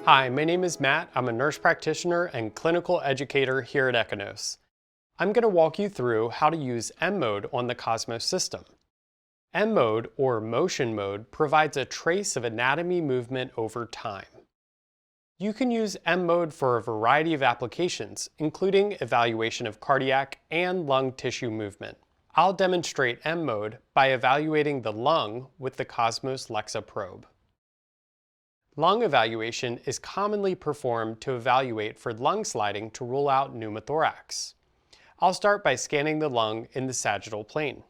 Hi, my name is Matt. I'm a nurse practitioner and clinical educator here at Econos. I'm going to walk you through how to use M-Mode on the Kosmos system. M-Mode, or motion mode, provides a trace of anatomy movement over time. You can use M-Mode for a variety of applications, including evaluation of cardiac and lung tissue movement. I'll demonstrate M-Mode by evaluating the lung with the Kosmos Lexsa probe. Lung evaluation is commonly performed to evaluate for lung sliding to rule out pneumothorax. I'll start by scanning the lung in the sagittal plane.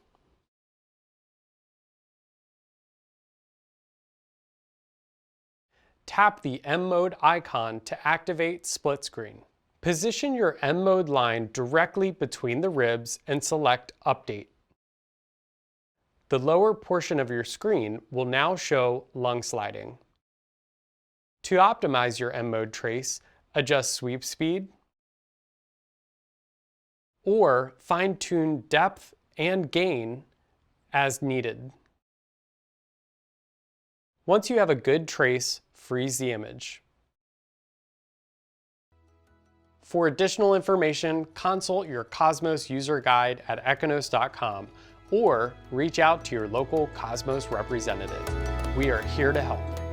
Tap the M-Mode icon to activate split screen. Position your M-Mode line directly between the ribs and select Update. The lower portion of your screen will now show lung sliding. To optimize your M-Mode trace, adjust sweep speed or fine-tune depth and gain as needed. Once you have a good trace, freeze the image. For additional information, consult your Kosmos user guide at econos.com or reach out to your local Kosmos representative. We are here to help.